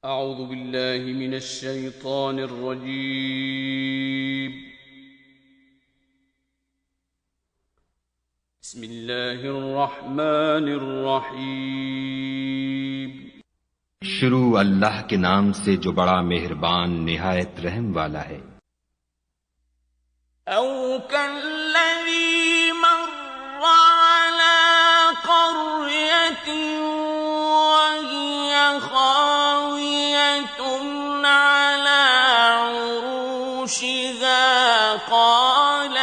أعوذ بالله من الشيطان الرجيم. بسم الله الرحمن الرحيم. शुरू अल्लाह के नाम से जो बड़ा मेहरबान निहायत रहम वाला है। أو كالذي مر على قرية وهي خاوية على عروشها قال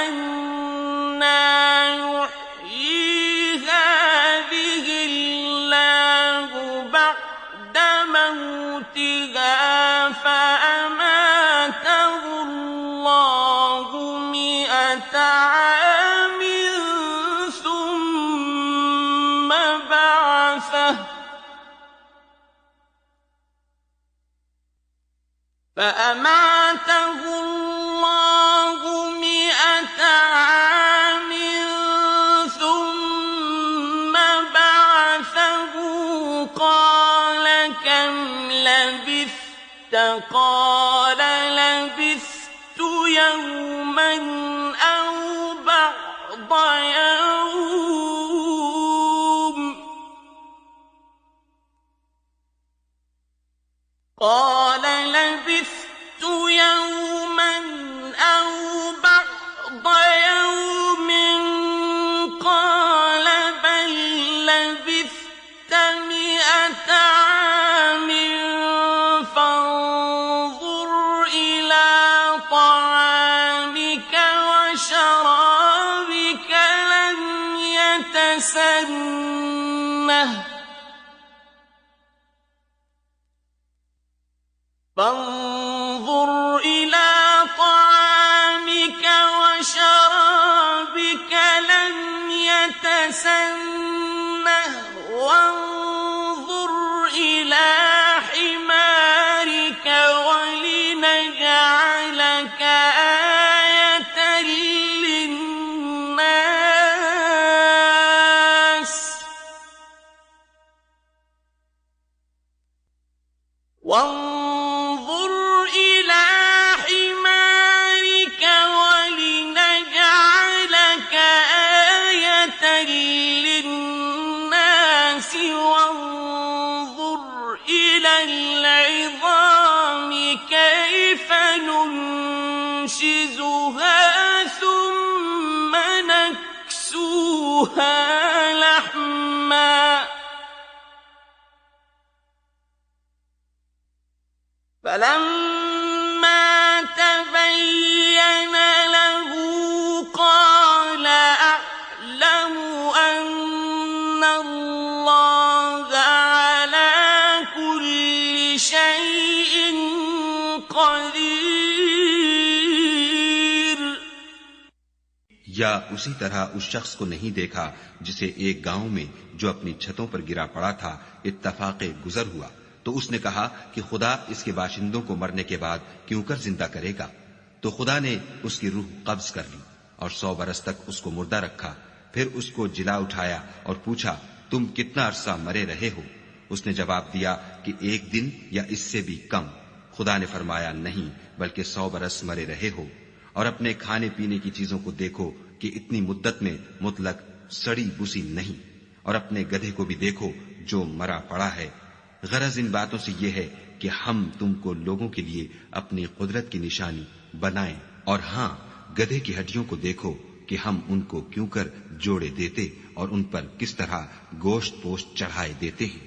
أنى يحيي هذه الله بعد موتها فأماته الله 100 عام ثم بعثه فأماته الله 100 عام ثم بعثه قال كم لبثت قال لبثت يوما أو بعض يوم قال لبثت يوما أو بعض يوم قال بل لبثت 100 عام فانظر إلى طعامك وشرابك لم يتسنه فانظر إلى طعامك وشرابك لم يتسنه وانظر إلى حمارك ولنجعلك آية للناس وانظر إلى حمارك ولنجعلك آية للناس وانظر إلى العظام كيف ننشزها ثم نكسوها لحما فلما تبين له قال أعلم أن الله على كل شيء قدير। या उसी तरह उस शख्स को नहीं देखा जिसे एक गांव में जो अपनी छतों पर गिरा पड़ा था इत्तफाक़े गुजर हुआ, तो उसने कहा कि खुदा इसके बाशिंदों को मरने के बाद क्यों कर जिंदा करेगा। तो खुदा ने उसकी रूह कब्ज कर ली और 100 बरस तक उसको मुर्दा रखा। फिर उसको जिला उठाया और पूछा, तुम कितना अरसा मरे रहे हो? उसने जवाब दिया कि 1 दिन या इससे भी कम। खुदा ने फरमाया, नहीं बल्कि 100 बरस मरे रहे हो। और अपने खाने पीने की चीजों को देखो कि इतनी मुद्दत में मुतलक सड़ी बुसी नहीं, और अपने गधे को भी देखो जो मरा पड़ा है। गरज इन बातों से यह है कि हम तुमको लोगों के लिए अपनी कुदरत की निशानी बनाएं, और हां, गधे की हड्डियों को देखो कि हम उनको क्यों कर जोड़े देते और उन पर किस तरह गोश्त पोश्त चढ़ाए देते हैं।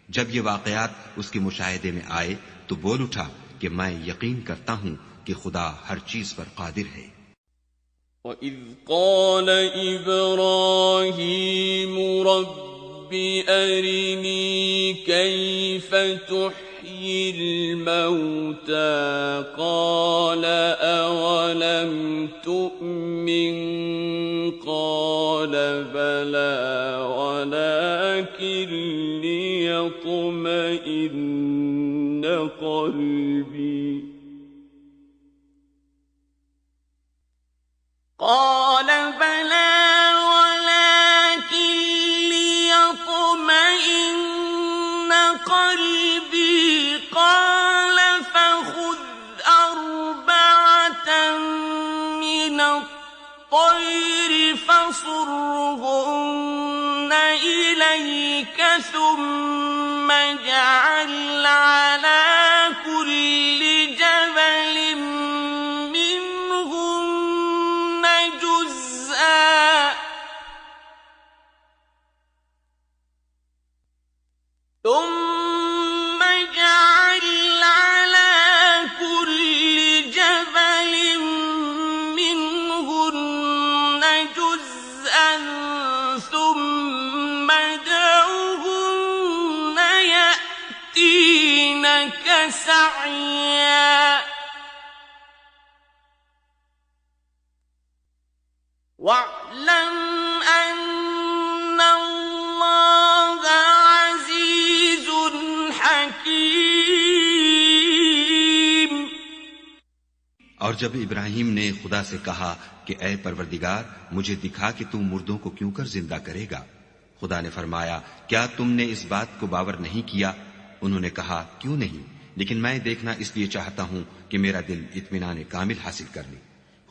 जब ये वाकयात उसके मुशाहिदे में आए तो बोल उठा कि मैं यकीन करता हूं कि खुदा हर चीज पर कादिर है। وإذ قال إبراهيم رب أرني كيف تحيي الموتى قال أولم تؤمن قال بلى ولكن ليطمئن قلبي قال بلى ولكن ليطمئن قلبي ثم اجعل على كل جبل منهن جزءا ثم اجعل على كل جبل منهن جزءا ثم ادعهن يأتينك سعيا واعلم أن الله عزيز حكيم. और जब इब्राहिम ने खुदा से कहा कि ऐ परवरदिगार, मुझे दिखा कि तू मुर्दों को क्यों कर जिंदा करेगा, खुदा ने फरमाया, क्या तुमने इस बात को बावर नहीं किया? उन्होंने कहा, क्यों नहीं, लेकिन मैं देखना इसलिए चाहता हूं कि मेरा दिल इत्मीनान कामिल हासिल कर ले।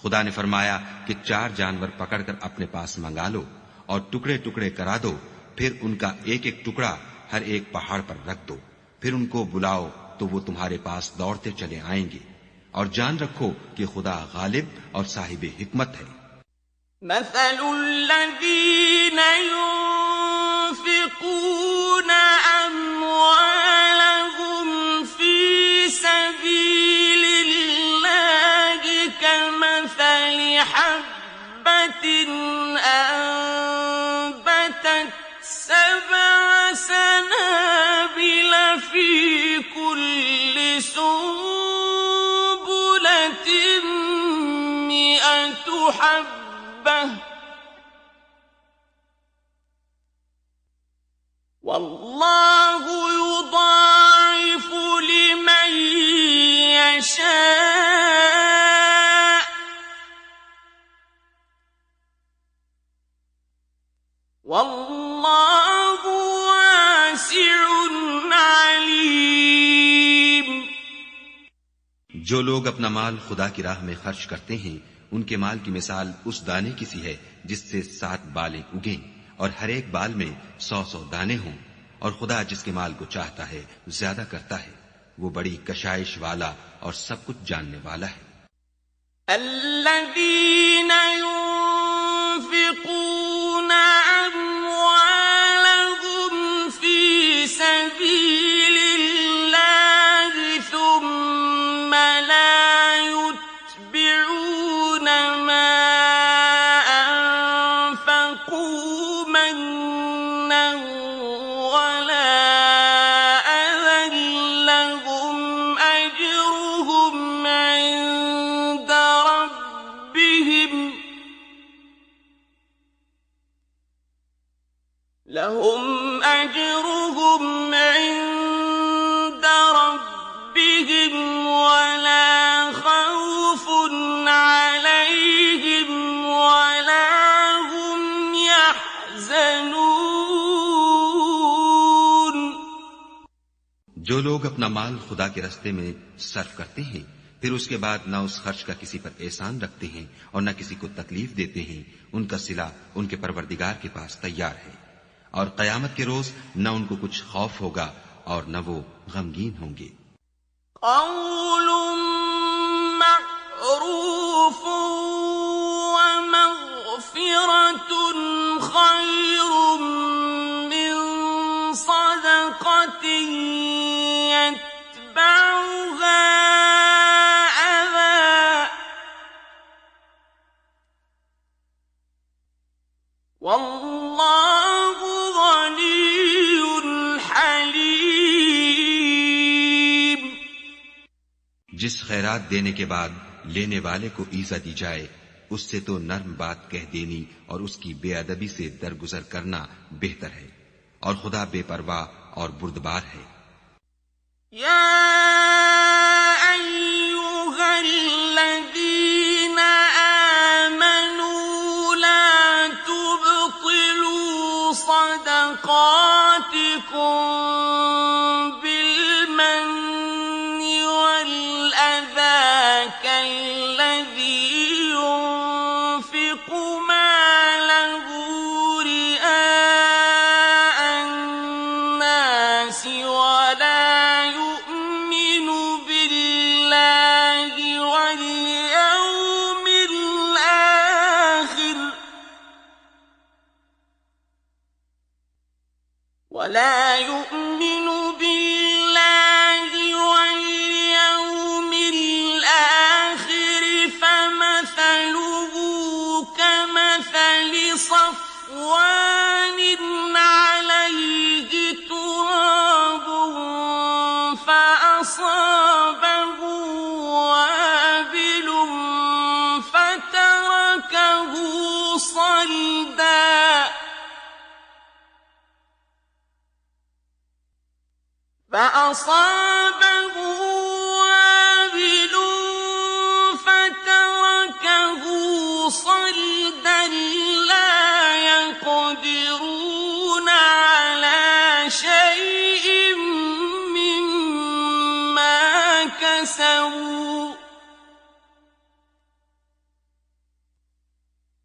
खुदा ने फरमाया कि 4 जानवर पकड़कर अपने पास मंगा लो और टुकड़े टुकड़े करा दो, फिर उनका एक एक टुकड़ा हर एक पहाड़ पर रख दो, फिर उनको बुलाओ तो वो तुम्हारे पास दौड़ते चले आएंगे, और जान रखो कि खुदा गालिब और साहिब हिकमत है। मसलुल्लज़ीन युन्फ़िक़ून अम्वालहुम फ़ी सबीलिल्लाहि कमसलि हब्बतिन अनबतत 7 सनाबिल फ़ी कुल्लि सुंबुलतिन मिअतु हब्बह वल्लाहु युदाइफु लिमन यशा वल्लाहु वासिउन अलीम। जो लोग अपना माल खुदा की राह में खर्च करते हैं, उनके माल की मिसाल उस दाने की सी है जिससे 7 बालें उगें और हर एक बाल में 100-100 दाने हों, और खुदा जिसके माल को चाहता है ज्यादा करता है। वो बड़ी कशाइश वाला और सब कुछ जानने वाला है। الذين ينفقون أموالهم في سبيل الله ثم لا يتبعون ما أنفقوا منا ولا أذى لهم أجرهم عند ربهم ولا خوف عليهم ولا هم يحزنون। जो लोग अपना माल खुदा के रास्ते में सर्फ करते हैं, फिर उसके बाद न उस खर्च का किसी पर एहसान रखते हैं और न किसी को तकलीफ देते हैं, उनका सिला उनके परवरदिगार के पास तैयार है, और कयामत के रोज न उनको कुछ खौफ होगा और न वो गमगीन होंगे। قول معروف ومغفرة خير من صدقة يتبعها أذى والله غني حليم। जिस खैरात देने के बाद लेने वाले को ईजा दी जाए, उससे तो नर्म बात कह देनी और उसकी बेअदबी से दरगुजर करना बेहतर है, और खुदा बेपरवाह और बुर्दबार है। या अय्युहल्लज़ीन आमनू ला तुबतिलू सदक़ातिकुम बिलमन्नि वल्अज़ा कल्लज़ी युनफ़िक़ु मालहु रिआअ अन्नास فأصابه وابل فتركه صلدا لا يقدرون على شيء مما كسبوا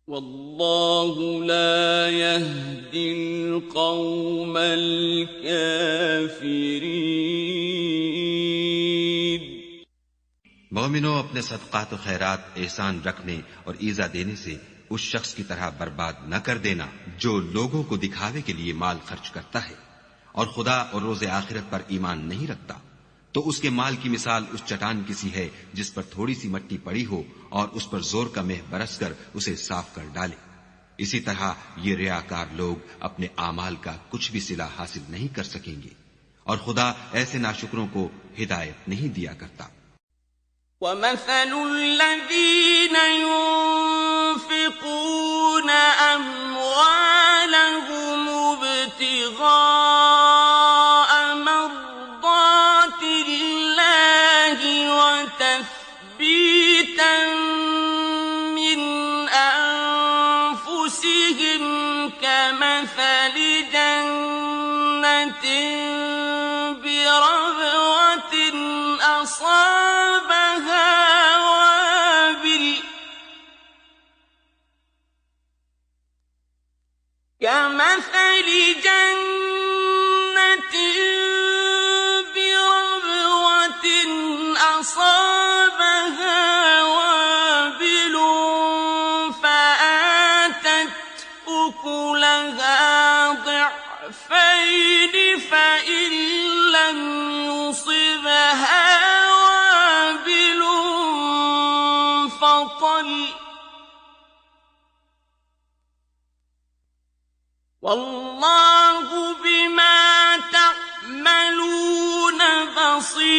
والله لا يهدي القوم الكافرين मोमिनों, अपने सदकात और खैरात एहसान रखने और ईजा देने से उस शख्स की तरह बर्बाद न कर देना जो लोगों को दिखावे के लिए माल खर्च करता है और खुदा और रोज़े आखिरत पर ईमान नहीं रखता। तो उसके माल की मिसाल उस चट्टान की सी है जिस पर थोड़ी सी मट्टी पड़ी हो और उस पर जोर का मेह बरसकर उसे साफ कर डाले। इसी तरह ये रियाकार लोग अपने आमाल का कुछ भी सिला हासिल नहीं कर सकेंगे और खुदा ऐसे नाशुकरों को हिदायत नहीं दिया करता। وَمَثَلُ الَّذِينَ يُنفِقُونَ أَمْوَالَهُمُ ابْتِغَاءَ مَرْضَاتِ اللَّهِ وَتَثْبِيتًا مِّنْ أَنفُسِهِمْ كَمَثَلِ جَنَّةٍ بِرَبْوَةٍ أَصَابَهَا وابل فآتت أكلها ضعفين فإن لم يصبها وابل فطل والله بما تعملون بصير।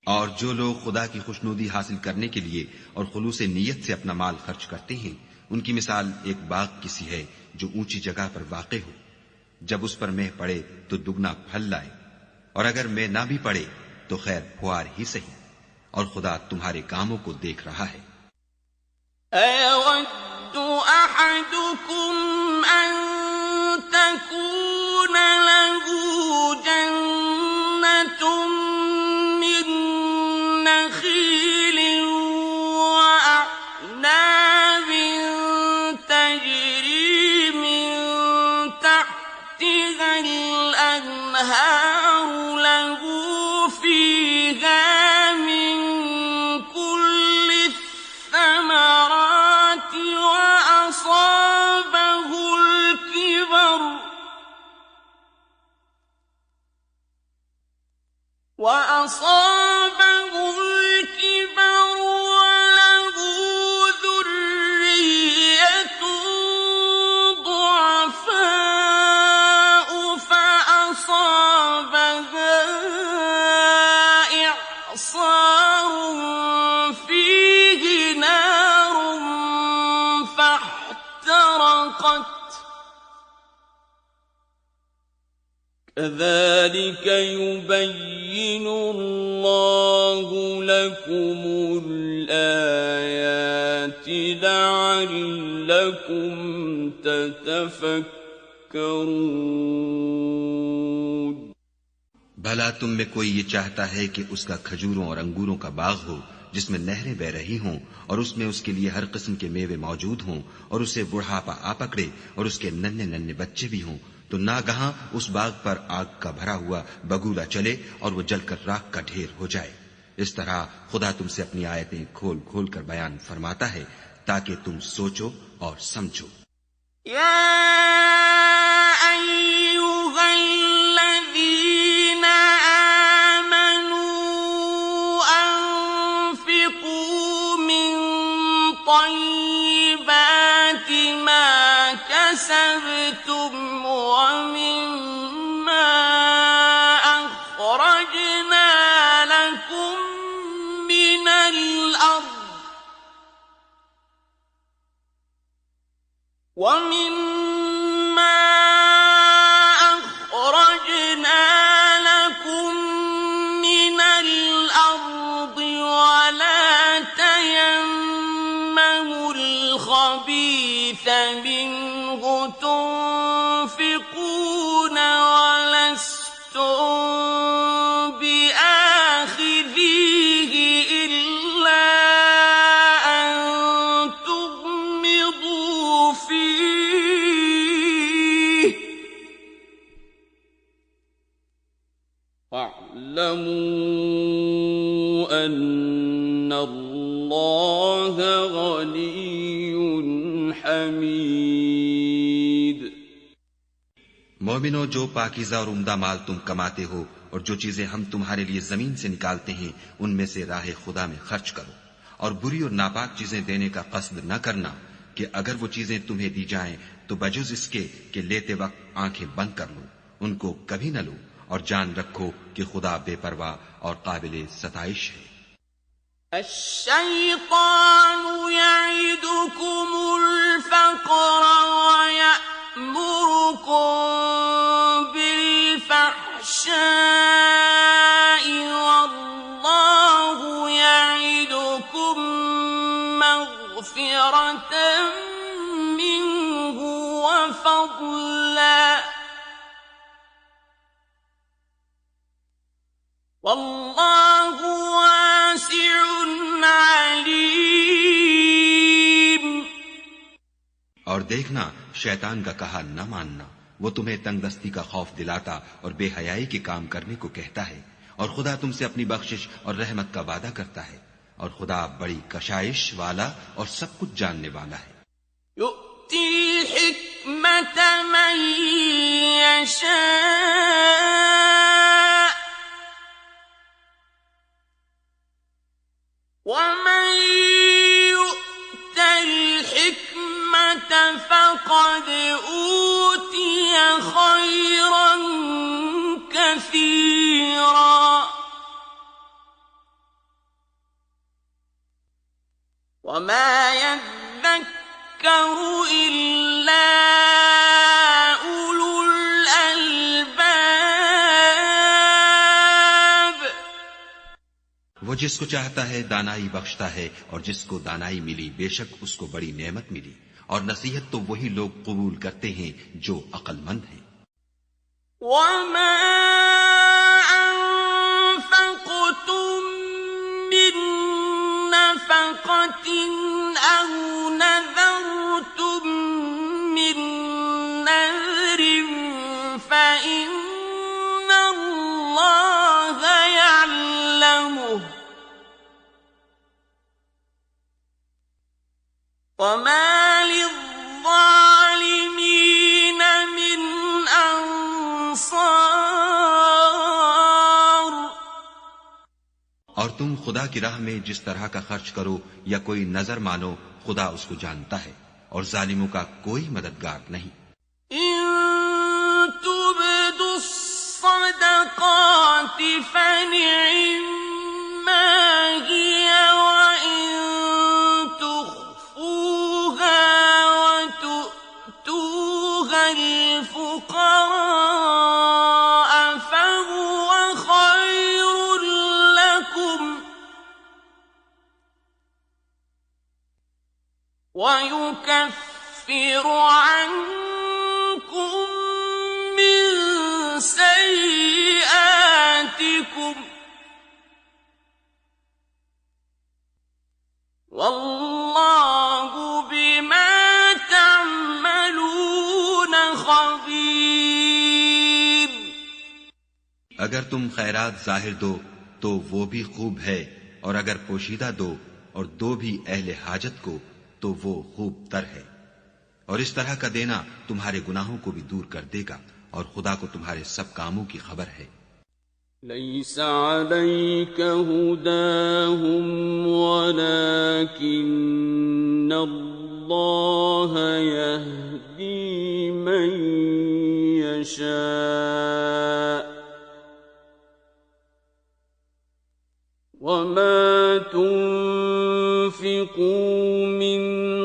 और जो लोग खुदा की खुशनुदी हासिल करने के लिए और खुलूसे नीयत से अपना माल खर्च करते हैं, उनकी मिसाल एक बाग की सी है जो ऊंची जगह पर वाक़े हो। जब उस पर मेह पड़े तो दुगना फल लाए, और अगर मेह ना भी पड़े तो खैर फुआर ही सही, और खुदा तुम्हारे कामों को देख रहा है। أحدكم أن تكون له جنة من نخيل وأعناب تجري من تحتها الأنهار له فيها من كل الثمرات وأصابه الكبر وله ذرية ضعفاء فأصابها إعصار فيه نار فاحترقت كذلك يبين الله لكم الآيات لعلكم تتفكرون। भला तुम में कोई ये चाहता है कि उसका खजूरों और अंगूरों का बाग हो जिसमें नहरें बह रही हों और उसमें उसके लिए हर किस्म के मेवे मौजूद हों और उसे बुढ़ापा आ पकड़े और उसके नन्हे नन्हे बच्चे भी हों, तो नागहां उस बाग पर आग का भरा हुआ बगुला चले और वो जलकर राख का ढेर हो जाए। इस तरह खुदा तुमसे अपनी आयतें खोल खोल कर बयान फरमाता है ताकि तुम सोचो और समझो। كسبتم ومما بآخذيه إلا أن تغمضوا فيه واعلموا أن الله غني حميد मोमिनो, जो पाकीज़ा और उम्दा माल तुम कमाते हो और जो चीजें हम तुम्हारे लिए जमीन से निकालते हैं उनमें से राह खुदा में खर्च करो, और बुरी और नापाक चीजें देने का कस्द न करना कि अगर वो चीजें तुम्हें दी जाएं तो बजुज इसके कि लेते वक्त आंखें बंद कर लो, उनको कभी न लो, और जान रखो कि खुदा बेपरवाह और काबिल सताइश है। الشيطان يعدكم الفقر ويأمركم بالفحشاء والله يعدكم مغفرة منه وفضلا والله واسع عليم। और देखना, शैतान का कहा न मानना, वो तुम्हें तंगदस्ती का खौफ दिलाता और बेहयाई के काम करने को कहता है, और खुदा तुमसे अपनी बख्शिश और रहमत का वादा करता है, और खुदा बड़ी कशाइश वाला और सब कुछ जानने वाला है। यु'ती हिकमत मन यशा ومن يؤت الحكمة فقد أوتي خيرا كثيرا وما يذكر إلا أولو الألباب। वो जिसको चाहता है दानाई बख्शता है, और जिसको दानाई मिली बेशक उसको बड़ी नेमत मिली, और नसीहत तो वही लोग कबूल करते हैं जो अक्लमंद हैं। وما أنفقتم من نفقة أو نذرتم من نذر فإن الله يعلمه وما للظالمين من أنصار। और तुम खुदा की राह में जिस तरह का खर्च करो या कोई नजर मानो, खुदा उसको जानता है, और जालिमों का कोई मददगार नहीं। إن تبدوا الصدقات فنعما هي وإن تخفوها وتؤتوها الفقراء فهو خير لكم ويكفر عنكم من سيئاتكم والله بما تعملون خبير। अगर तुम खैरात जाहिर दो तो वो भी खूब है, और अगर पोशीदा दो और दो भी अहले हाजत को तो वो खूब तर है, और इस तरह का देना तुम्हारे गुनाहों को भी दूर कर देगा, और खुदा को तुम्हारे सब कामों की खबर है। ليس عليك هداهم ولكن الله يهدي من يشاء وما تنفقوا من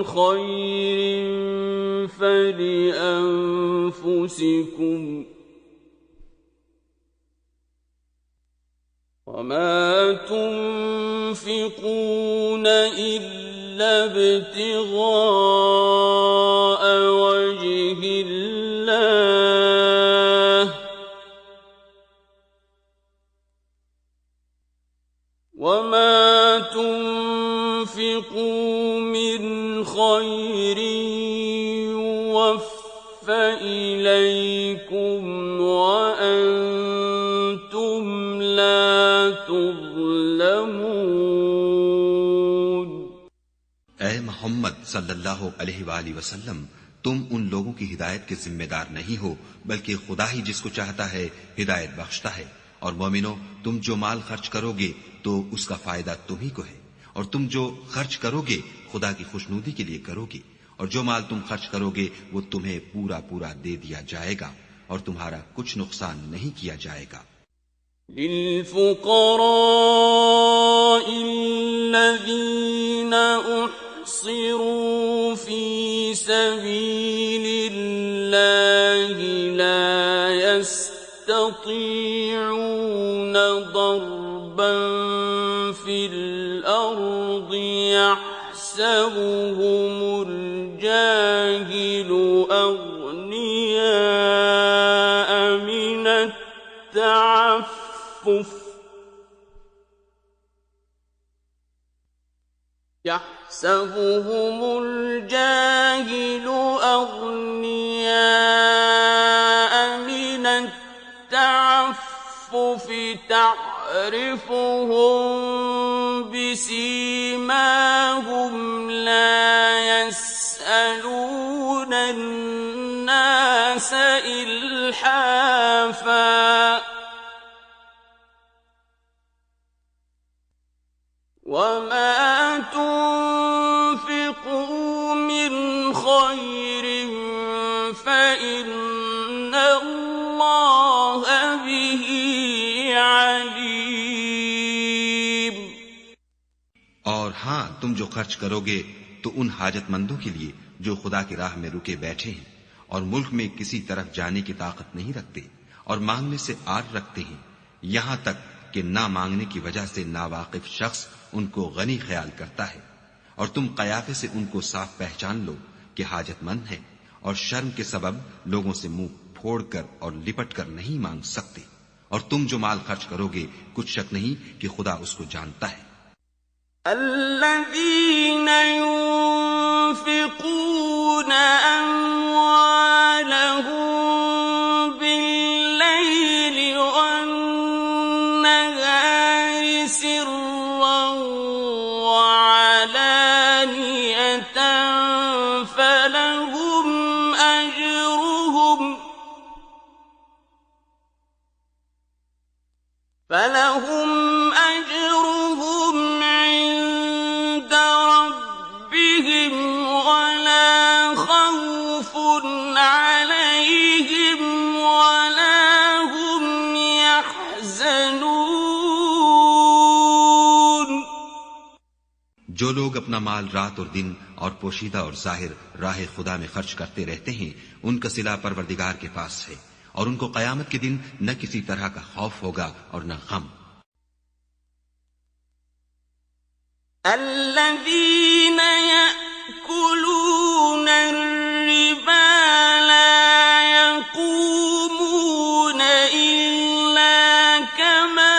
خير فلأنفسكم وما تنفقون إلا ابتغاء وجه الله وما تنفقوا من خير يوفى إليكم وأنتم لا تظلمون. ऐ मोहम्मद सल्लल्लाहु अलैहि वसल्लम, तुम उन लोगों की हिदायत के जिम्मेदार नहीं हो, बल्कि खुदा ही जिसको चाहता है हिदायत बख्शता है। और मोमिनो, तुम जो माल खर्च करोगे तो उसका फायदा तुम ही को है, और तुम जो खर्च करोगे खुदा की खुशनुदी के लिए करोगे, और जो माल तुम खर्च करोगे वो तुम्हें पूरा पूरा दे दिया जाएगा और तुम्हारा कुछ नुकसान नहीं किया जाएगा। للفقراء الذين أحصروا في سبيل الله لا يستطيعون ضربا في الأرض يحسبهم الجاهل أغنياء من التعفف يحسبهم الجاهل أغنياء من التعفف تعرفهم بسيماهم لا يسألون الناس إلحافا وما تنفقوا من خير فإن الله به عليم. और हाँ, तुम जो खर्च करोगे तो उन हाजतमंदों के लिए जो खुदा की राह में रुके बैठे हैं और मुल्क में किसी तरफ जाने की ताकत नहीं रखते और मांगने से आर रखते हैं, यहाँ तक कि ना मांगने की वजह से नावाकिफ शख्स उनको गनी ख्याल करता है। और तुम कयाफे से उनको साफ पहचान लो कि हाजतमंद है और शर्म के सबब लोगों से मुंह फोड़कर और लिपट कर नहीं मांग सकते। और तुम जो माल खर्च करोगे कुछ शक नहीं कि खुदा उसको जानता है। الذين ينفقون أموالهم بالليل والنهار سرا وعلانية فلهم أجرهم عند ربهم ولا خوف عليهم ولا هم يحزنون. जो लोग अपना माल रात और दिन और पोशीदा और जाहिर राह खुदा में खर्च करते रहते हैं, उनका सिला परवरदिगार के पास है और उनको कयामत के दिन न किसी तरह का खौफ होगा और न गम. الذين يأكلون الربا لا يقومون إلا كما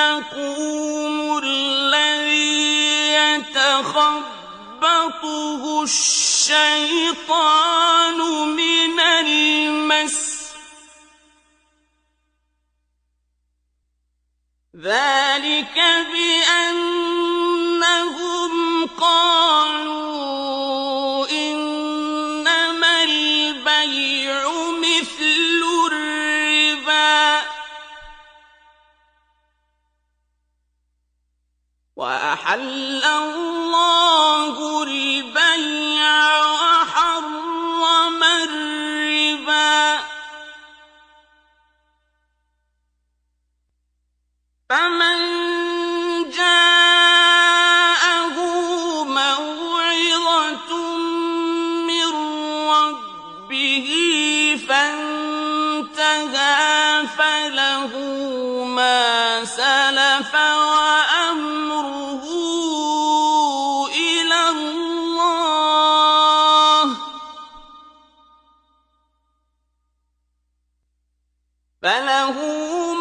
يقوم الذي يتخبطه الشيطان من المس. ذلك بأنهم قالوا إنما البيع مثل الربا وأحل الله البيع وحرم الربا فمن جاءه موعظة من ربه فانتهى فله ما سلف وأمره إلى الله فله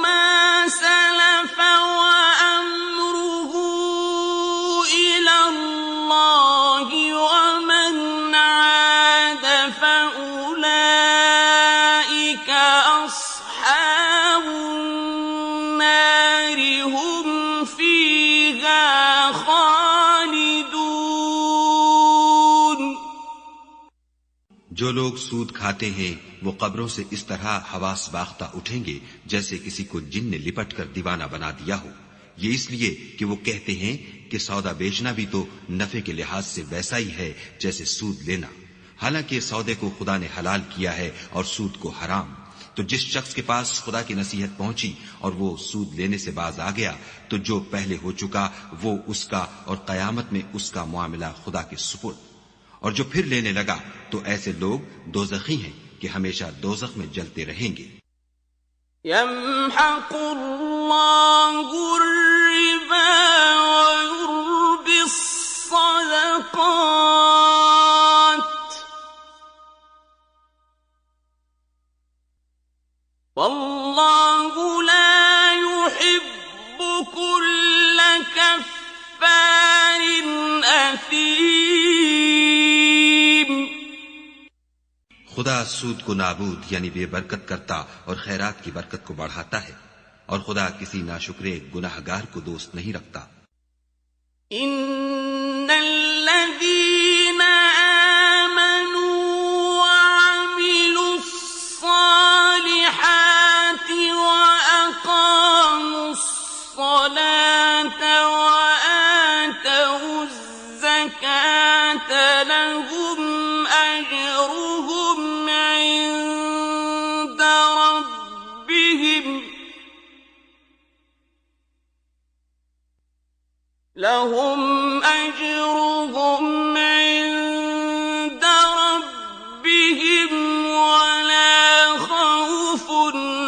ما سلف وأمره जो लोग सूद खाते हैं वो कब्रों से इस तरह हवास बाख्ता उठेंगे जैसे किसी को जिन ने लिपट कर दीवाना बना दिया हो। ये इसलिए कि वो कहते हैं कि सौदा बेचना भी तो नफे के लिहाज से वैसा ही है जैसे सूद लेना, हालांकि सौदे को खुदा ने हलाल किया है और सूद को हराम। तो जिस शख्स के पास खुदा की नसीहत पहुंची और वो सूद लेने से बाज आ गया, तो जो पहले हो चुका वो उसका और कयामत में उसका मुआमला खुदा के सुपुर्द। और जो फिर लेने लगा तो ऐसे लोग दोज़खी हैं कि हमेशा दोज़ख में जलते रहेंगे। यम्हक़ुल्लाहु रिबा व युर्बिस सदक़ात वल्लाहु ला युहिब्बु कुल्ल कफ्फारिन असीम। खुदा सूद को नाबूद यानी बेबरकत करता और खैरात की बरकत को बढ़ाता है, और खुदा किसी नाशुक्रे गुनाहगार को दोस्त नहीं रखता। इन्नल्लज़ीना आमनू व अमिलुस्सालिहाति व अक़ामुस्सलाता व आतवुज़्ज़काता लहुम अजरुहुम इंद रब्बिहिम لهم أجرهم عند ربهم ولا خوف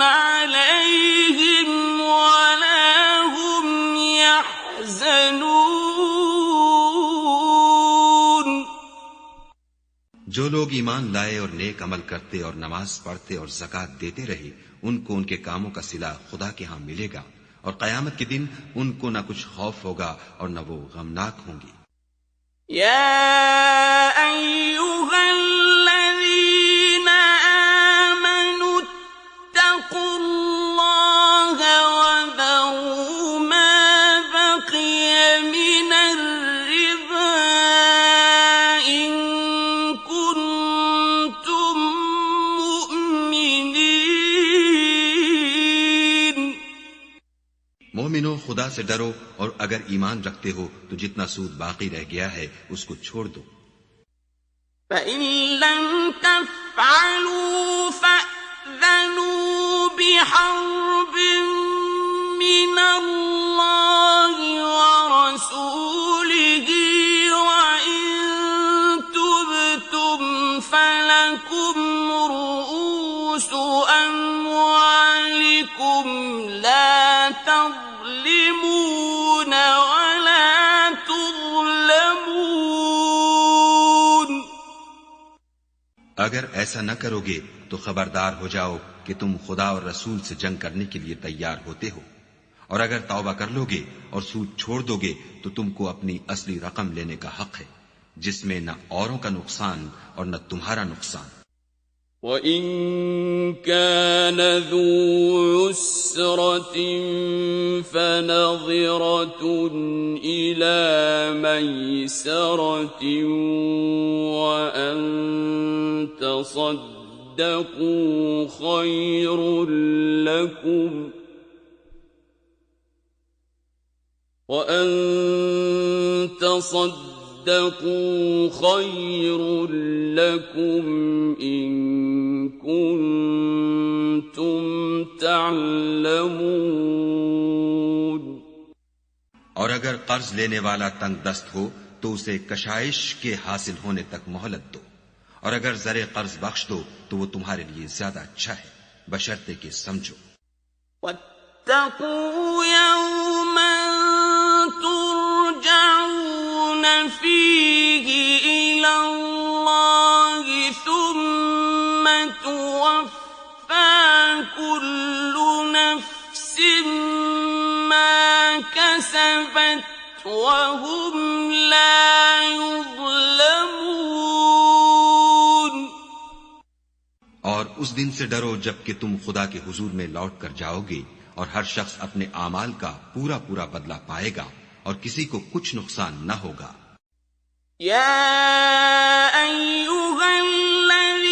عليهم ولا هم يحزنون। जो लोग ईमान लाए और नेक अमल करते और नमाज पढ़ते और ज़कात देते रहे, उनको उनके कामों का सिला खुदा के यहाँ मिलेगा, और कयामत के दिन उनको न कुछ खौफ होगा और न वो गमनाक होंगी। या अय्युहल्लज़ीना आमनू इत्तक़ुल्लाह व ज़रू मा बक़िय मिनर रिबा इन कुन्तुम मुअ्मिनीन। मोमिनो, खुदा से डरो, और अगर ईमान रखते हो तो जितना सूद बाकी रह गया है उसको छोड़ दो। فإن لم تفعلوا فأذنوا بحرب من الله ورسوله وإن تبتم فلكم رؤوس أموالكم لا تظلمون ولا تظلمون। अगर ऐसा न करोगे तो खबरदार हो जाओ कि तुम खुदा और रसूल से जंग करने के लिए तैयार होते हो, और अगर तौबा कर लोगे और सूद छोड़ दोगे तो तुमको अपनी असली रकम लेने का हक है, जिसमें न औरों का नुकसान और न तुम्हारा नुकसान। وَإِن كَانَ ذُو عُسْرَةٍ فَنَظِرَةٌ إِلَى مَيْسَرَةٍ وَأَن تَصَدَّقُوا خَيْرٌ لَّكُمْ وَأَن تصدقوا خير لكم إن كنتم تعلمون। और अगर कर्ज लेने वाला तंग दस्त हो तो उसे कशाइश के हासिल होने तक मोहलत दो, और अगर जरे कर्ज बख्श दो तो वो तुम्हारे लिए ज्यादा अच्छा है, बशर्ते कि समझो। वत्तक़ू यौमन तुरजऊन फीही इलल्लाहि सुम्म तुवफ़्फ़ा कुल्लु नफ्सिन मा कसबत वहुम ला युज़्लमून। और उस दिन से डरो जबकि तुम खुदा के हुजूर में लौट कर जाओगे, और हर शख्स अपने आमाल का पूरा पूरा बदला पाएगा और किसी को कुछ नुकसान न होगा। या अय्युहल्लज़ीना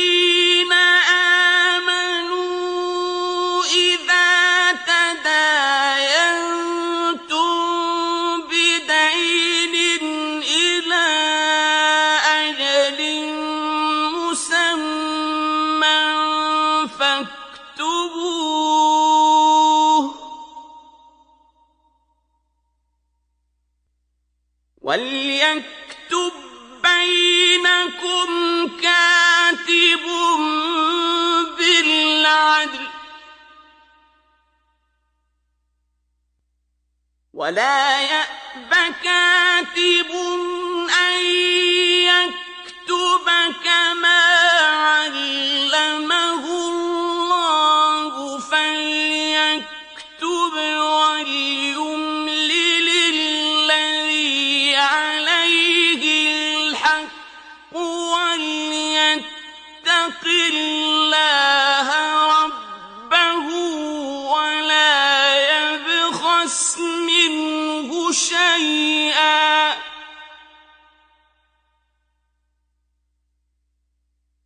وَلْيَكْتُبْ بَيْنَكُمْ كَاتِبٌ بِالْعَدْلِ وَلَا يَأْبَ كَاتِبٌ أَن يَكْتُبَ كَمَا عَلَّمَهُ اللَّهُ فَلْيَكْتُبْ وَلْيُمْلِلِ الَّذِي عَلَيْهِ الْحَقُّ وَلْيَتَّقِ اللَّهَ رَبَّهُ وَلَا يَبْخَسْ مِنْهُ شَيْئًا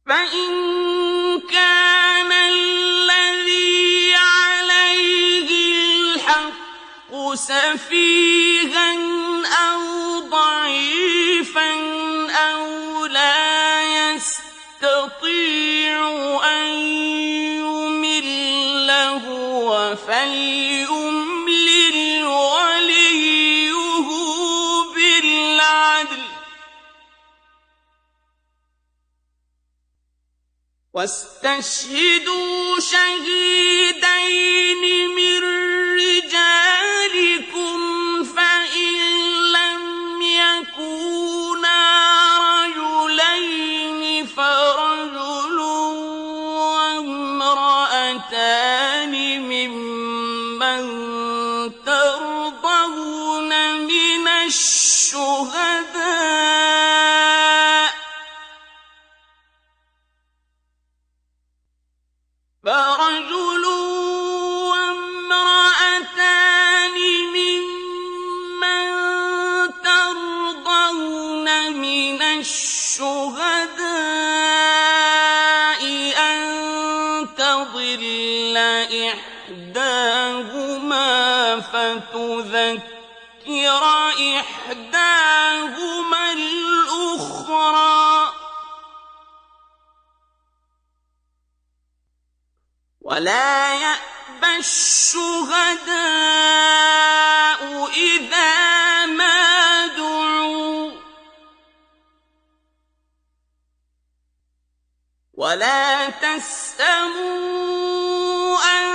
فَإِن كَانَ الَّذِي عَلَيْهِ الْحَقُّ سَفِيهًا أَوْ ضَعِيفًا أَوْ لَا يَسْتَطِيعُ أَن يُمِلَّ هُوَ فَلْيُمْلِلْ وَلِيُّهُ بِالْعَدْلِ وَاسْتَشْهِدُوا شَهِيدَيْنِ مِن رِّجَالِكُمْ فَإِن لَّمْ يَكُونَا رَجُلَيْنِ فَرَجُلٌ وَامْرَأَتَانِ مِمَّن تَرْضَوْنَ مِنَ الشُّهَدَاءِ فَرَجُلٌ وَامْرَأَتَانِ مِمَّن تَرْضَوْنَ مِنَ الشُّهَدَاءِ أَن تَضِلَّ إِحْدَاهُمَا فَتُذَكِّرَ إِحْدَاهُمَا الْأُخْرَىٰ وَلَا يَأْبَ الشُّهَدَاءُ إِذَا مَا دُعُوا وَلَا تَسْأَمُوا أَن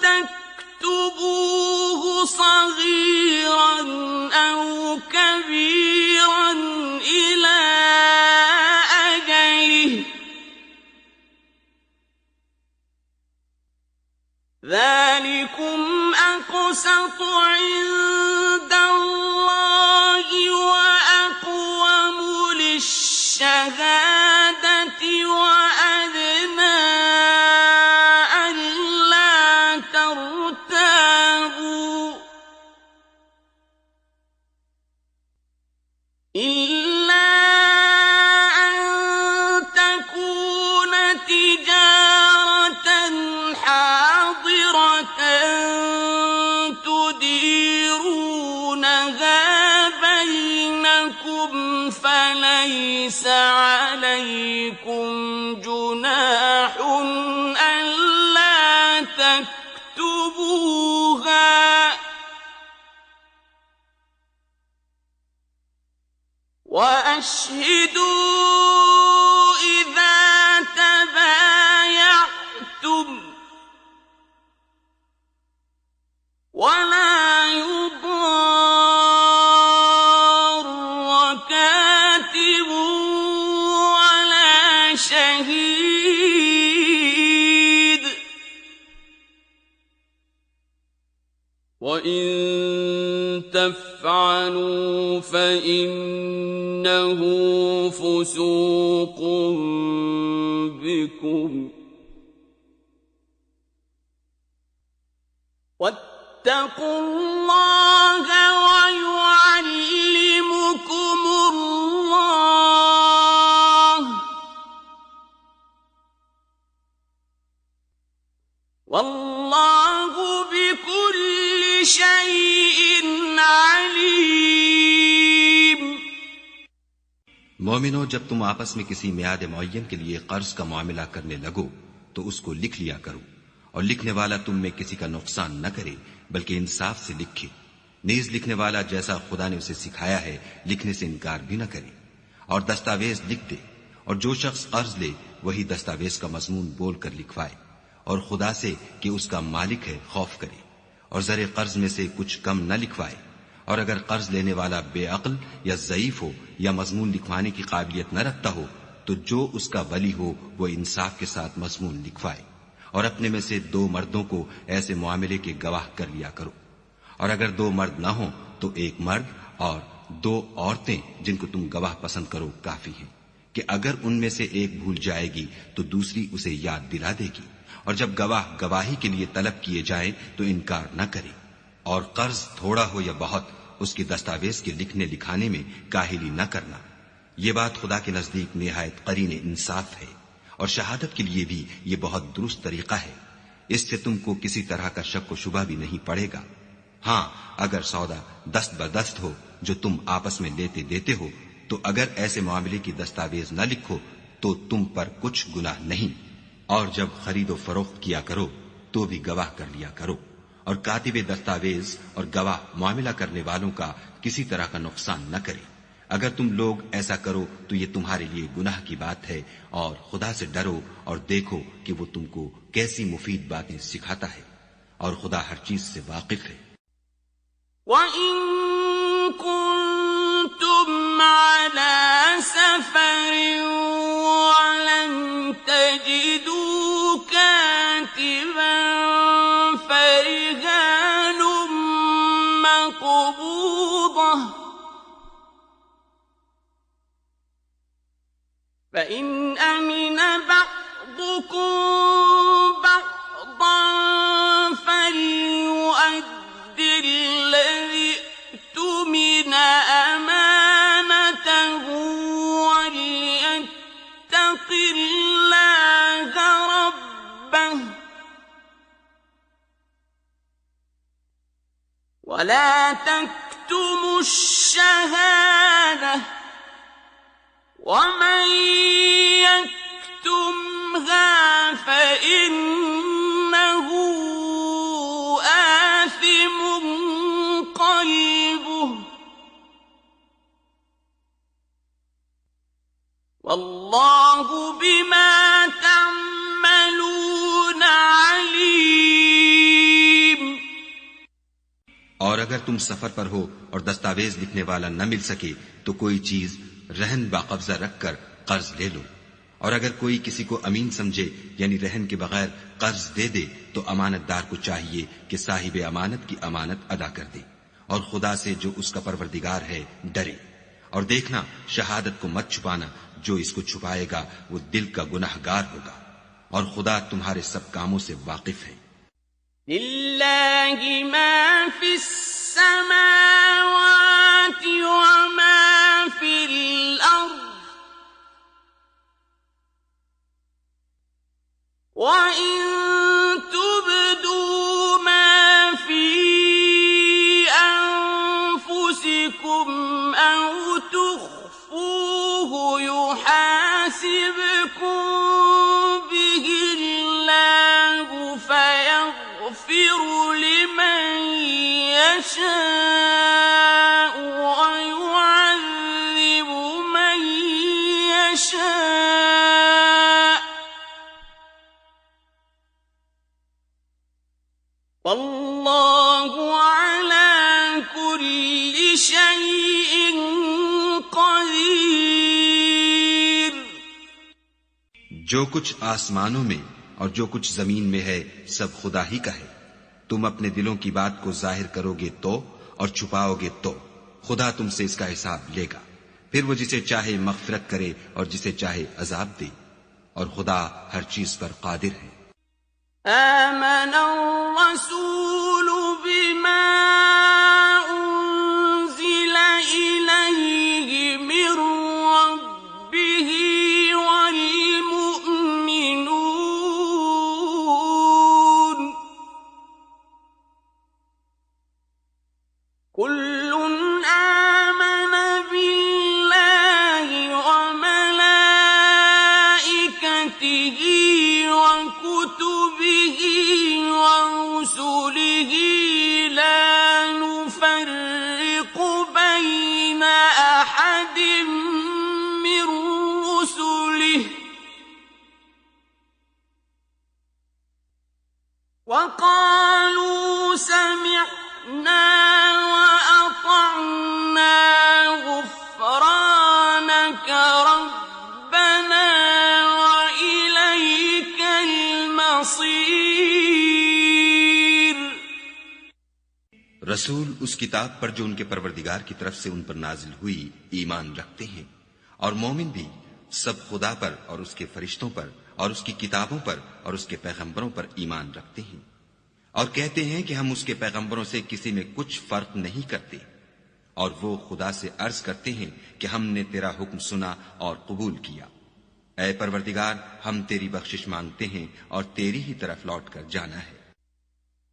تَكْتُبُوهُ صَغِيرًا أَوْ كَبِيرًا إِلَىٰ أَجَلِهِ ذَٰلِكُمْ أَقْسَطُ عِندَ اللَّهِ وَأَقْوَمُ لِلشَّهَادَةِ وَأَدْنَىٰ أَلَّا تَرْتَابُوا إِلَّا أَن تَكُونَ تِجَارَةً حَاضِرَةً تُدِيرُونَهَا بَيْنَكُمْ فَلَيْسَ عَلَيْكُمْ جُنَاحٌ أَلَّا تَكْتُبُوهَا وَأَشْهِدُوا إِذَا تَبَايَعْتُمْ وَلَا يُضَارَّ كَاتِبٌ وَلَا شَهِيدٌ وَإِن تَفْعَلُوا فَإِنَّهُ فُسُوقٌ بِكُمْ وَاتَّقُوا اللَّهَ وَيُعَلِّمُكُمُ اللَّهُ وَاللَّهُ بِكُلِّ شَيْءٍ عَلِيمٌ मोमिनो, जब तुम आपस में किसी मियाद मुअय्यन के लिए कर्ज का मामला करने लगो तो उसको लिख लिया करो, और लिखने वाला तुम में किसी का नुकसान न करे बल्कि इंसाफ से लिखे। नीज लिखने वाला जैसा खुदा ने उसे सिखाया है लिखने से इनकार भी न करे, और दस्तावेज लिख दे, और जो शख्स कर्ज ले वही दस्तावेज का मजमून बोलकर लिखवाए, और खुदा से कि उसका मालिक है खौफ करे, और जरे कर्ज में से कुछ कम न लिखवाए। और अगर कर्ज लेने वाला बेअक्ल या ज़ईफ हो या मजमून लिखवाने की काबिलियत न रखता हो, तो जो उसका वली हो वो इंसाफ के साथ मजमून लिखवाए, और अपने में से 2 मर्दों को ऐसे मामले के गवाह कर लिया करो। और अगर 2 मर्द न हो तो 1 मर्द और 2 औरतें जिनको तुम गवाह पसंद करो काफी हैं, कि अगर उनमें से एक भूल जाएगी तो दूसरी उसे याद दिला देगी। और जब गवाह गवाही के लिए तलब किए जाएं तो इनकार न करे। और कर्ज थोड़ा हो या बहुत, उसके दस्तावेज के लिखने लिखाने में काहिली न करना। ये बात खुदा के नजदीक निहायत करीन इंसाफ है, और शहादत के लिए भी ये बहुत दुरुस्त तरीका है। इससे तुमको किसी तरह का शक व शुबा भी नहीं पड़ेगा। हाँ, अगर सौदा दस्त बदस्त हो जो तुम आपस में लेते देते हो, तो अगर ऐसे मामले की दस्तावेज न लिखो तो तुम पर कुछ गुनाह नहीं। और जब खरीदो फरोख्त किया करो तो भी गवाह कर लिया करो, और कातिबे दस्तावेज और गवाह मामला करने वालों का किसी तरह का नुकसान न करे। अगर तुम लोग ऐसा करो तो ये तुम्हारे लिए गुनाह की बात है, और खुदा से डरो और देखो कि वो तुमको कैसी मुफीद बातें सिखाता है, और खुदा हर चीज से वाकिफ है। وَإِن كُنتُمْ عَلَىٰ سَفَرٍ وَلَمْ تَجِدُوا كَاتِبًا فَرِهَانٌ مَّقْبُوضَةٌ ۖ فَإِنْ أَمِنَ بَعْضُكُم بَعْضًا فَلْيُؤَدِّ الَّذِي اؤْتُمِنَ أَمَانَتَهُ وَلْيَتَّقِ اللَّهَ رَبَّهُ ۗ وَلَا تَكْتُمُوا الشَّهَادَةَ ۚ وَمَن يَكْتُمْهَا فَإِنَّهُ آثِمٌ قَلْبُهُ ۗ وَاللَّهُ بِمَا تَعْمَلُونَ عَلِيمٌ۔ और अगर तुम सफर पर हो और दस्तावेज लिखने वाला न मिल सके तो कोई चीज रहन बाकब्जा रखकर कर्ज ले लो। और अगर कोई किसी को अमीन समझे यानी रहन के बगैर कर्ज दे दे तो अमानतदार को चाहिए कि साहिब अमानत की अमानत अदा कर दे, और खुदा से जो उसका परवरदिगार है डरे। और देखना, शहादत को मत छुपाना, जो इसको छुपाएगा वो दिल का गुनहगार होगा, और खुदा तुम्हारे सब कामों से वाकिफ है। लिल्लाहि मा फिस समावाति व मा फिल अर्द व इन तुबदू मा फी अनफुसिकुम औ तुख्फूहु युहासिबकुम बिहि अल्लाहु फयग़फिरु लिमन यशाअ व युअज़्ज़िबु मन यशाअ वल्लाहु अला कुल्लि शैइन क़दीर। जो कुछ आसमानों में और जो कुछ जमीन में है सब खुदा ही का है। तुम अपने दिलों की बात को जाहिर करोगे तो और छुपाओगे तो खुदा तुमसे इसका हिसाब लेगा। फिर वो जिसे चाहे मग़फ़िरत करे और जिसे चाहे अजाब दे, और खुदा हर चीज पर कादिर है। آمن الرسول بما أنزل إليه من ربه والمؤمنون كل آمن بالله وملائكته وكتبه ورسله لا نفرق وقالوا سمعنا وأطعنا غفرانك ربنا وإليك المصير. रसूल उस किताब पर जो उनके परवरदिगार की तरफ से उन पर नाजिल हुई ईमान रखते हैं, और मोमिन भी सब खुदा पर और उसके फरिश्तों पर और उसकी किताबों पर और उसके पैगंबरों पर ईमान रखते हैं, और कहते हैं कि हम उसके पैगंबरों से किसी में कुछ फर्क नहीं करते, और वो खुदा से अर्ज करते हैं कि हमने तेरा हुक्म सुना और कबूल किया. ऐ परवरदिगार, हम तेरी बख्शिश मांगते हैं और तेरी ही तरफ लौट कर जाना है.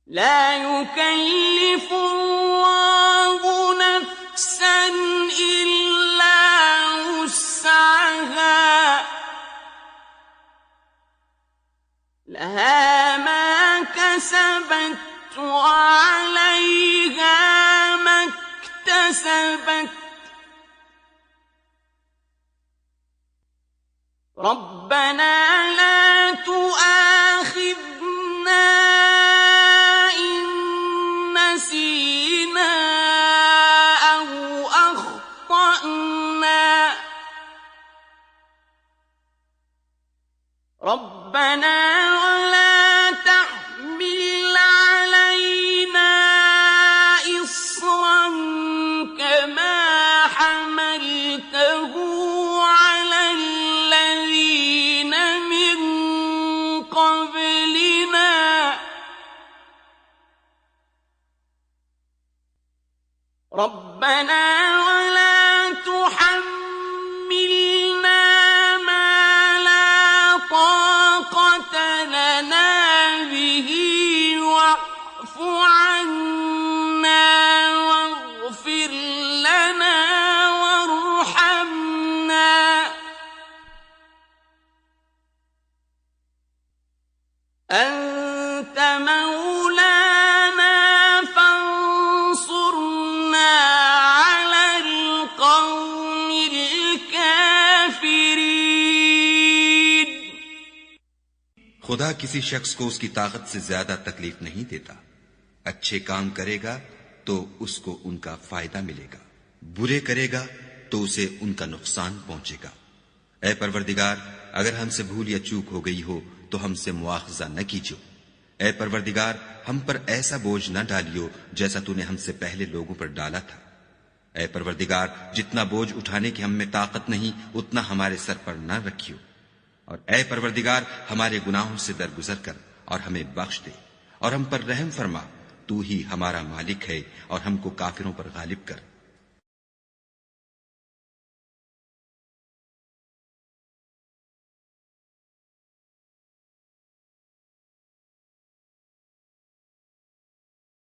لا يكلف الله نفسا إلا وسعها لها ما كسبت وعليها ما اكتسبت ربنا لا تؤاخذنا نسينا أو أخطأنا ربنا ولا تحمل علينا إصرا كما حملته على الذين من قبلنا ربنا ولا تحملنا ما لا طاقة لنا به واعف عنا واغفر لنا وارحمنا أنت مولانا فانصرنا على القوم الكافرين. खुदा किसी शख्स को उसकी ताकत से ज्यादा तकलीफ नहीं देता. अच्छे काम करेगा तो उसको उनका फायदा मिलेगा, बुरे करेगा तो उसे उनका नुकसान पहुंचेगा. ऐ परवरदिगार, अगर हमसे भूल या चूक हो गई हो तो हमसे मुआखजा न कीजियो. ऐ परवरदिगार, हम पर ऐसा बोझ न डालियो जैसा तूने हमसे पहले लोगों पर डाला था. ऐ परवरदिगार, जितना बोझ उठाने की हम में ताकत नहीं उतना हमारे सर पर न रखियो. और ऐ परवरदिगार, हमारे गुनाहों से दरगुजर कर और हमें बख्श दे और हम पर रहम फरमा. तू ही हमारा मालिक है और हमको काफिरों पर गालिब कर.